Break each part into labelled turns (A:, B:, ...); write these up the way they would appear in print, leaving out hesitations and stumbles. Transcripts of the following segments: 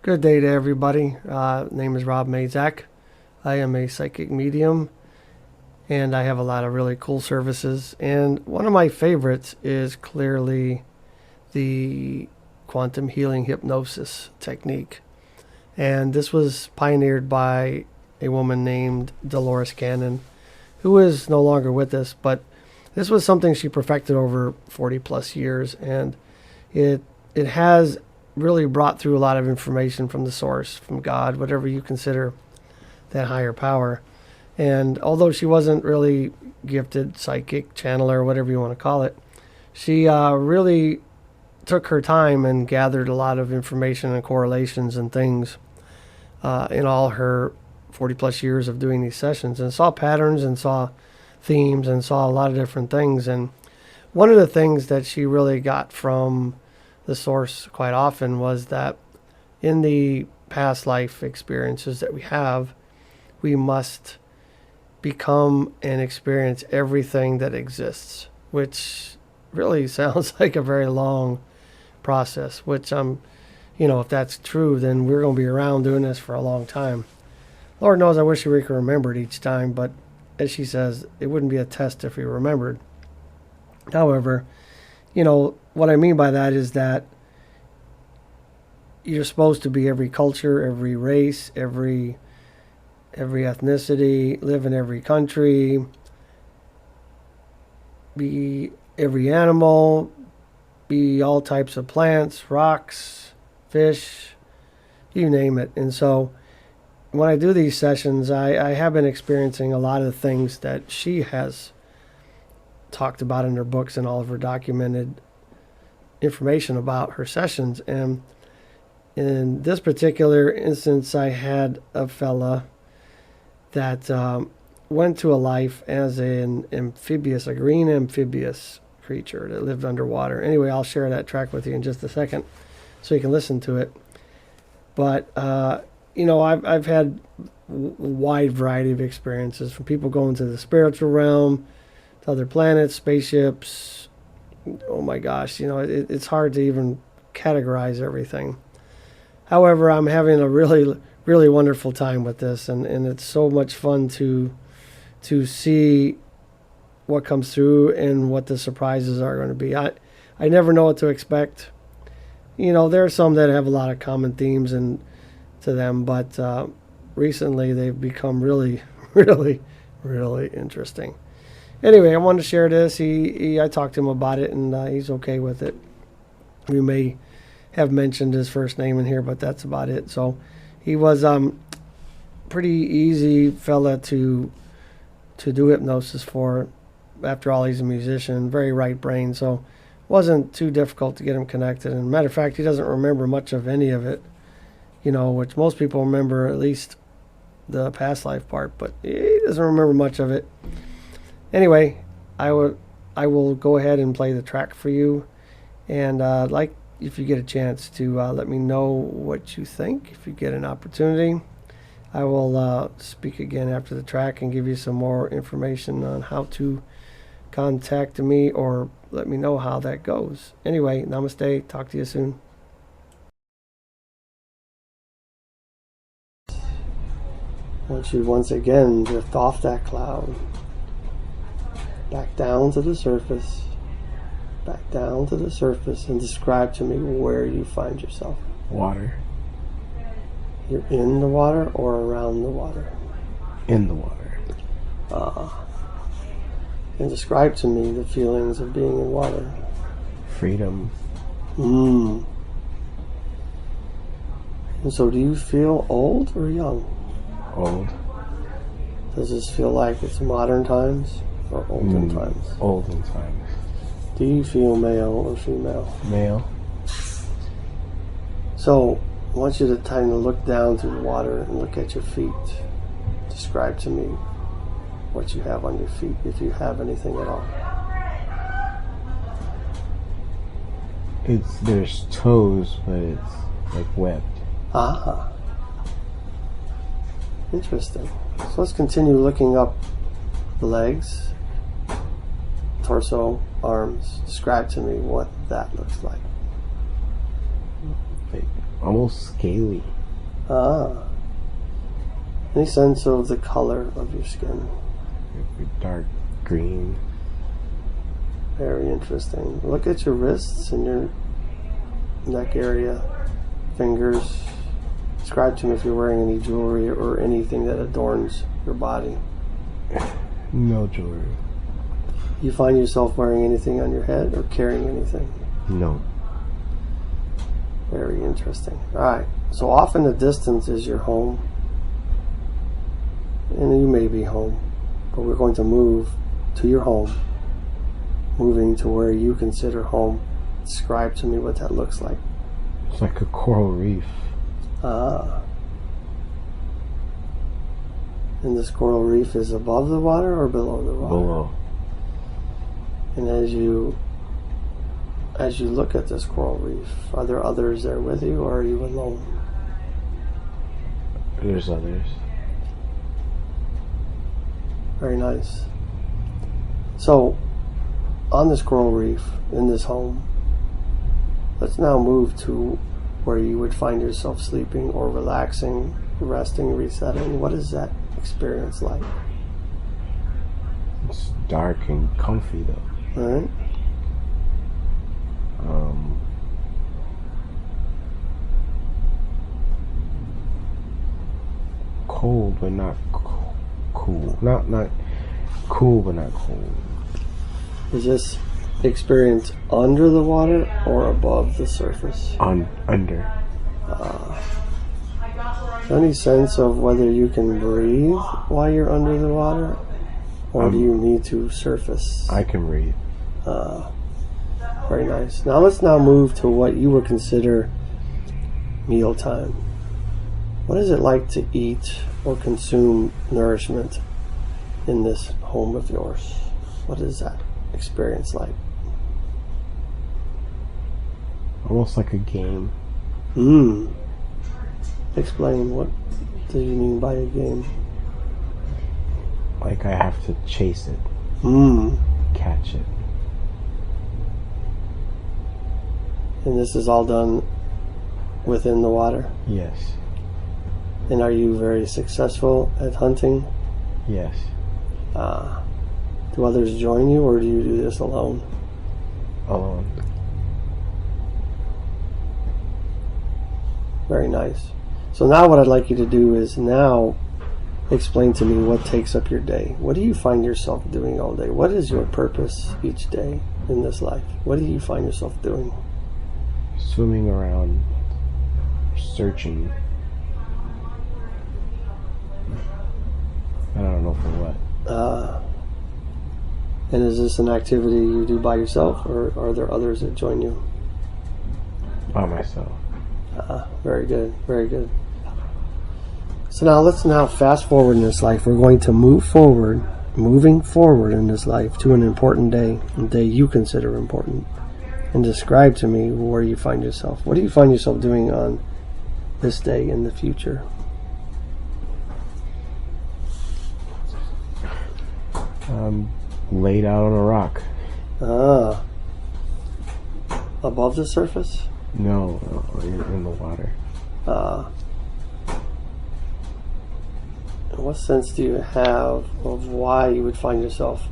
A: Good day to everybody. Name is Rob Mazak. I am a psychic medium, and I have a lot of really cool services. And one of my favorites is clearly the quantum healing hypnosis technique. And this was pioneered by a woman named Dolores Cannon, who is no longer with us, but this was something she perfected over 40 plus years, and it has really brought through a lot of information from the source, from God, whatever you consider that higher power. And although she wasn't really gifted psychic, channeler, whatever you want to call it, she really took her time and gathered a lot of information and correlations and things in all her 40 plus years of doing these sessions, and saw patterns and saw themes and saw a lot of different things. And one of the things that she really got from the source quite often was that in the past life experiences that we have, we must become and experience everything that exists, which really sounds like a very long process, which if that's true, then we're going to be around doing this for a long time. Lord knows I wish we could remember it each time, but as she says, it wouldn't be a test if we remembered. However, what I mean by that is that you're supposed to be every culture, every race, every ethnicity, live in every country, be every animal, be all types of plants, rocks, fish, you name it. And so when I do these sessions, I have been experiencing a lot of the things that she has talked about in her books and all of her documented information about her sessions. And in this particular instance, I had a fella that went to a life as a green amphibious creature that lived underwater. Anyway, I'll share that track with you in just a second so you can listen to it. But I've had a wide variety of experiences, from people going to the spiritual realm, to other planets, spaceships. Oh my gosh, it's hard to even categorize everything. However, I'm having a really, really wonderful time with this, and it's so much fun to see what comes through and what the surprises are going to be. I never know what to expect. There are some that have a lot of common themes and to them, but recently they've become really, really, really interesting. Anyway, I wanted to share this. I talked to him about it, and he's okay with it. We may have mentioned his first name in here, but that's about it. So he was pretty easy fella to do hypnosis for. After all, he's a musician, very right brain, so it wasn't too difficult to get him connected. And matter of fact, he doesn't remember much of any of it, which most people remember, at least the past life part, but he doesn't remember much of it. Anyway, I will go ahead and play the track for you, and if you get a chance to let me know what you think. If you get an opportunity, I will speak again after the track and give you some more information on how to contact me, or let me know how that goes. Anyway, namaste. Talk to you soon. I want you once again to drift off that cloud, back down to the surface, and describe to me where you find yourself.
B: Water.
A: You're in the water or around the water?
B: In the water.
A: And describe to me the feelings of being in water.
B: Freedom.
A: And so do you feel old or young?
B: Old.
A: Does this feel like it's modern times or olden times?
B: Olden times.
A: Do you feel male or female?
B: Male.
A: So I want you to kind of look down through the water and look at your feet. Describe to me what you have on your feet, if you have anything at all.
B: There's toes, but it's like webbed.
A: Interesting. So let's continue looking up the legs, torso, arms. Describe to me what that looks like.
B: Like almost scaly.
A: Ah. Any sense of the color of your skin?
B: Dark green.
A: Very interesting. Look at your wrists and your neck area, fingers. Describe to me if you're wearing any jewelry or anything that adorns your body.
B: No jewelry.
A: You find yourself wearing anything on your head or carrying anything?
B: No.
A: Very interesting. Alright, so off in the distance is your home. And you may be home, but we're going to move to your home. Moving to where you consider home. Describe to me what that looks like.
B: It's like a coral reef.
A: Ah. And this coral reef is above the water or below the water?
B: Below.
A: And as you look at this coral reef, are there others there with you or are you alone?
B: There's others.
A: Very nice. So, on this coral reef, in this home, let's now move to where you would find yourself sleeping or relaxing, resting, resetting. What is that experience like?
B: It's dark and comfy though.
A: All right.
B: Cold but not cool. Not cool but not cold.
A: Is this experience under the water or above the surface?
B: Under.
A: Any sense of whether you can breathe while you're under the water, or do you need to surface?
B: I can breathe.
A: Very nice. Now let's move to what you would consider mealtime. What is it like to eat or consume nourishment in this home of yours? What is that experience like?
B: Almost like a game.
A: Explain, what do you mean by a game?
B: Like I have to chase it. Catch it.
A: And this is all done within the water?
B: Yes.
A: And are you very successful at hunting?
B: Yes.
A: Do others join you or do you do this alone?
B: Alone.
A: Very nice. So now what I'd like you to do is now explain to me what takes up your day. What do you find yourself doing all day? What is your purpose each day in this life? What do you find yourself doing?
B: Swimming around, searching. I don't know for what.
A: And is this an activity you do by yourself or are there others that join you?
B: By myself.
A: Very good, very good. So now let's fast forward in this life. We're going to moving forward in this life to an important day, a day you consider important. And describe to me where you find yourself. What do you find yourself doing on this day in the future?
B: Laid out on a rock.
A: Above the surface?
B: No, in the water.
A: What sense do you have of why you would find yourself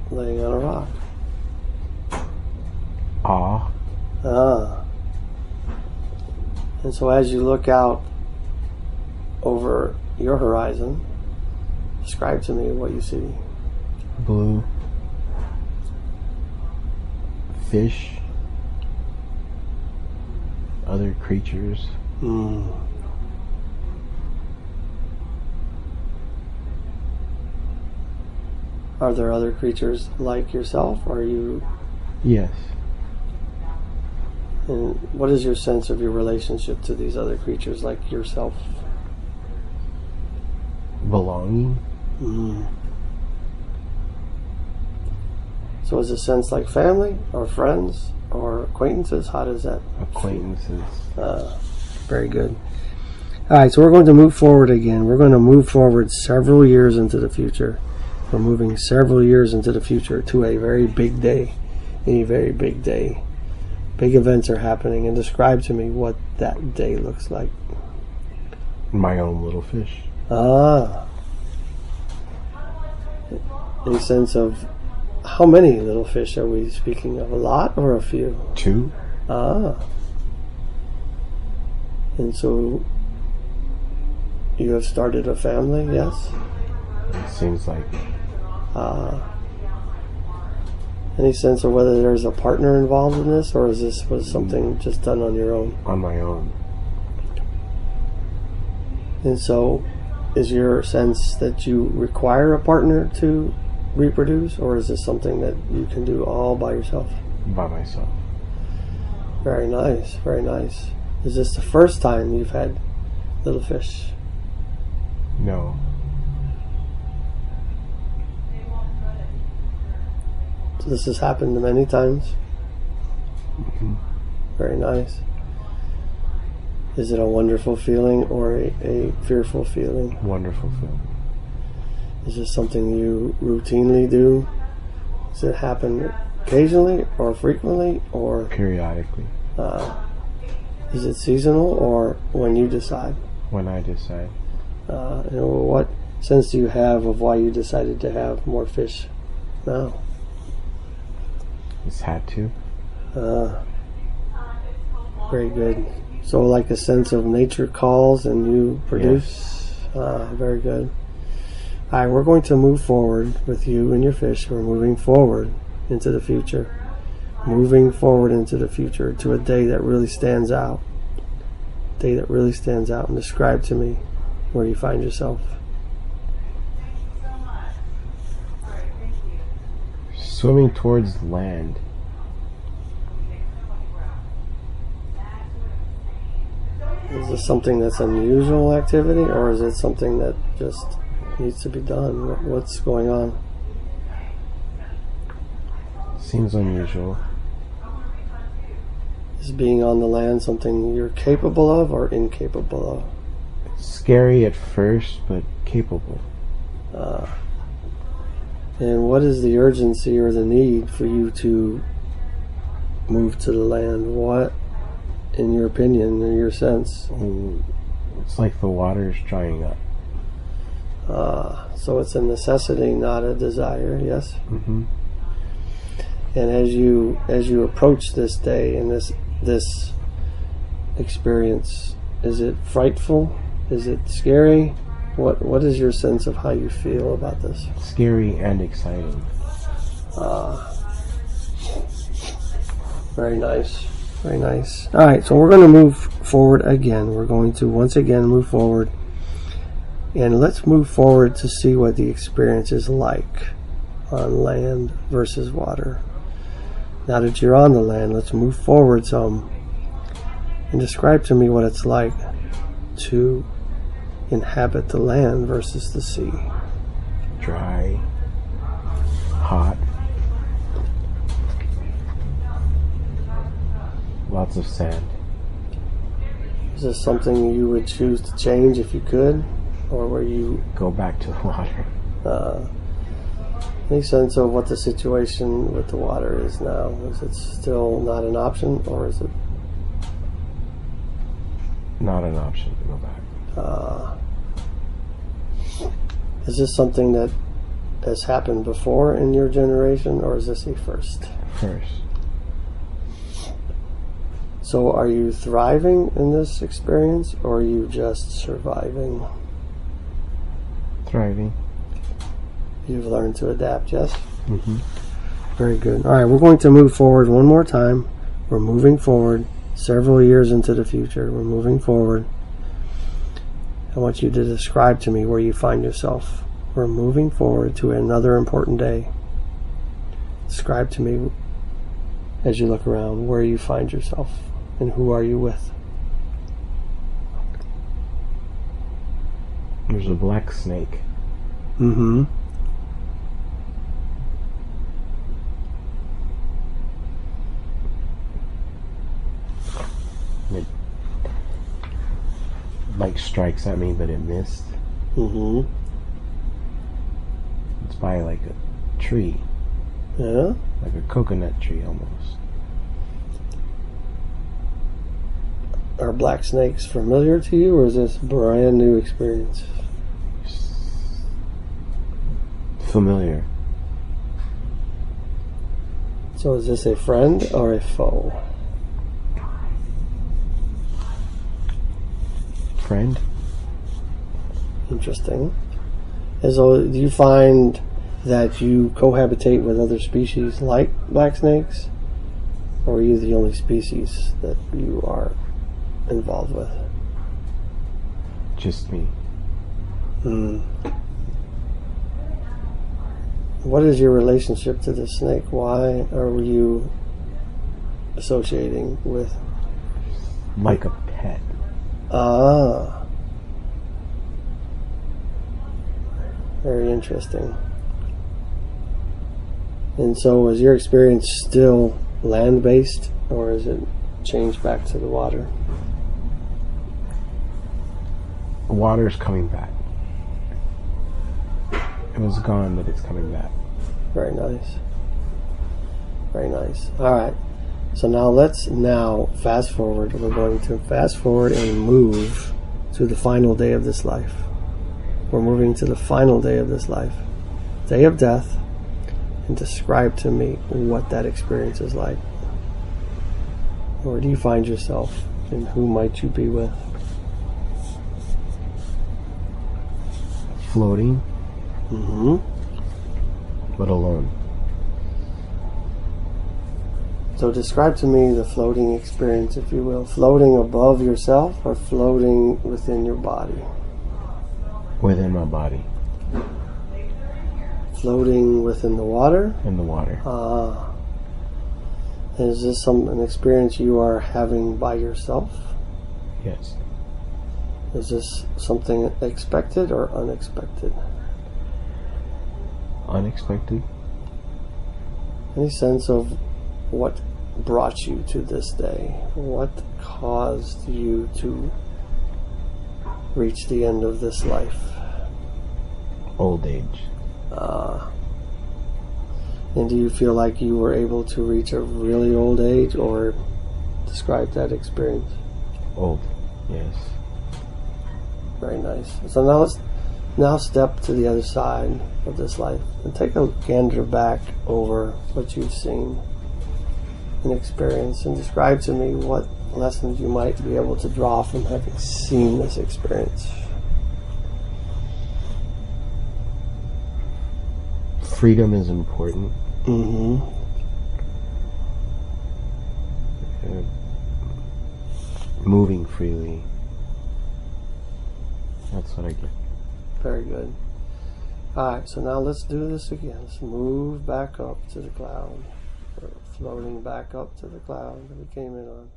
A: laying on a rock?
B: Awe.
A: And so as you look out over your horizon, describe to me what you see.
B: Blue. Fish. Other creatures.
A: Are there other creatures like yourself? Or are you?
B: Yes.
A: And what is your sense of your relationship to these other creatures like yourself?
B: Belonging.
A: So is a sense like family or friends or acquaintances? How does that?
B: Acquaintances.
A: Very good. All right, so we're going to move forward again. We're going to move forward several years into the future. We're moving several years into the future to a very big day. A very big day. big events are happening, and describe to me what that day looks like.
B: My own little fish.
A: Ah. Any sense of how many little fish are we speaking of? A lot or a few?
B: 2.
A: Ah. And so you have started a family, yes?
B: It seems like it.
A: Any sense of whether there's a partner involved in this, or is this was something just done on your own?
B: On my own.
A: And so is your sense that you require a partner to reproduce, or is this something that you can do all by yourself?
B: By myself.
A: Very nice, very nice. Is this the first time you've had little fish?
B: No.
A: So this has happened many times?
B: Mm-hmm.
A: Very nice. Is it a wonderful feeling or a fearful feeling?
B: Wonderful feeling.
A: Is this something you routinely do? Does it happen occasionally or frequently or
B: Periodically.
A: is it seasonal or when you decide?
B: When I decide.
A: And what sense do you have of why you decided to have more fish now?
B: It's had to.
A: Very good. So like a sense of nature calls and you produce?
B: Yes.
A: Very good. All right, we're going to move forward with you and your fish. We're moving forward into the future. Moving forward into the future to a day that really stands out. Day that really stands out. And describe to me where you find yourself.
B: Swimming towards land.
A: Is this something that's unusual activity, or is it something that just needs to be done? What's going on?
B: Seems unusual.
A: Is being on the land something you're capable of or incapable of?
B: Scary at first, but capable.
A: And what is the urgency or the need for you to move to the land? What, in your opinion, in your sense?
B: It's like the water's drying up.
A: So it's a necessity, not a desire, yes?
B: Mm-hmm.
A: And as you approach this day and this experience, is it frightful? Is it scary? What is your sense of how you feel about this?
B: Scary and exciting.
A: Very nice. Very nice. All right, so we're going to move forward again. We're going to once again move forward. And let's move forward to see what the experience is like on land versus water. Now that you're on the land, let's move forward some and describe to me what it's like to inhabit the land versus the sea.
B: Dry. Hot. Lots of sand.
A: Is this something you would choose to change if you could? Or were you...
B: Go back to the water.
A: Any sense of what the situation with the water is now? Is it still not an option, or is it...
B: Not an option to go back.
A: Is this something that has happened before in your generation, or is this a first?
B: First.
A: So are you thriving in this experience, or are you just surviving?
B: Thriving.
A: You've learned to adapt, yes?
B: Mm-hmm.
A: Very good. All right, we're going to move forward one more time. We're moving forward several years into the future. We're moving forward. I want you to describe to me where you find yourself. We're moving forward to another important day. Describe to me, as you look around, where you find yourself and who are you with.
B: There's a black snake.
A: Mm-hmm.
B: It like strikes at me, but it missed.
A: Mm-hmm.
B: It's by like a tree.
A: Yeah?
B: Like a coconut tree almost.
A: are black snakes familiar to you, or is this brand new experience?
B: Familiar.
A: So is this a friend or a foe?
B: Friend?
A: Interesting. And so do you find that you cohabitate with other species like black snakes? Or are you the only species that you are involved with?
B: Just me.
A: What is your relationship to the snake? Why are you associating with?
B: Like a pet.
A: Ah. Very interesting. And so is your experience still land-based, or is it changed back to the water?
B: Water's coming back. It was gone, but it's coming back.
A: Very nice. Very nice. All right. So now let's fast forward. We're going to fast forward and move to the final day of this life. We're moving to the final day of this life. Day of death. And describe to me what that experience is like. Where do you find yourself, and who might you be with?
B: Floating. But alone.
A: So describe to me the floating experience, if you will. Floating above yourself or floating within your body?
B: Within my body.
A: Floating within the water?
B: In the water.
A: Is this an experience you are having by yourself?
B: Yes.
A: Is this something expected or unexpected?
B: Unexpected.
A: Any sense of what brought you to this day? What caused you to reach the end of this life?
B: Old age.
A: And do you feel like you were able to reach a really old age, or describe that experience?
B: Old. Yes.
A: Very nice. So now let's step to the other side of this life and take a gander back over what you've seen and experienced, and describe to me what lessons you might be able to draw from having seen this experience.
B: Freedom is important. Moving freely. That's what I get.
A: Very good. Alright, so now let's do this again. Let's move back up to the cloud. We're floating back up to the cloud that we came in on.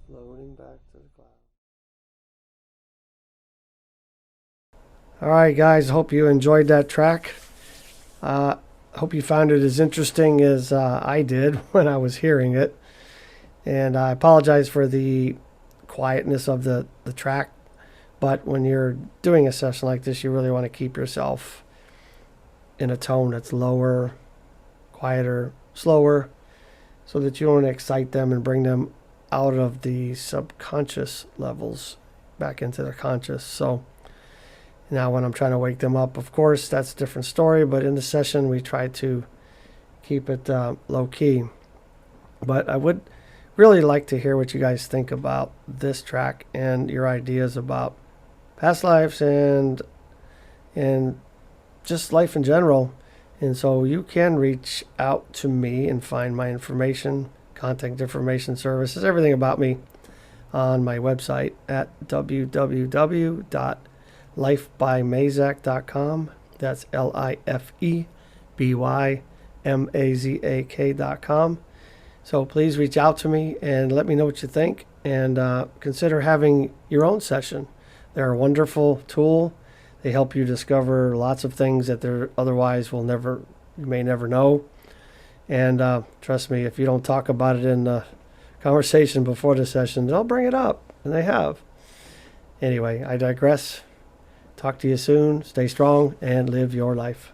A: Floating back to the cloud. Alright guys, hope you enjoyed that track. Hope you found it as interesting as I did when I was hearing it. And I apologize for the quietness of the track. But when you're doing a session like this, you really want to keep yourself in a tone that's lower, quieter, slower, so that you don't excite them and bring them out of the subconscious levels back into their conscious. So now when I'm trying to wake them up, of course, that's a different story. But in the session, we try to keep it low key. But I would really like to hear what you guys think about this track and your ideas about past lives and just life in general. And so you can reach out to me and find my information, contact information, services, everything about me on my website at www.lifebymazak.com. That's LIFEBYMAZAK.com. So please reach out to me and let me know what you think, and consider having your own session. They're a wonderful tool. They help you discover lots of things that there otherwise you may never know. And trust me, if you don't talk about it in the conversation before the session, they'll bring it up, and they have. Anyway, I digress. Talk to you soon. Stay strong and live your life.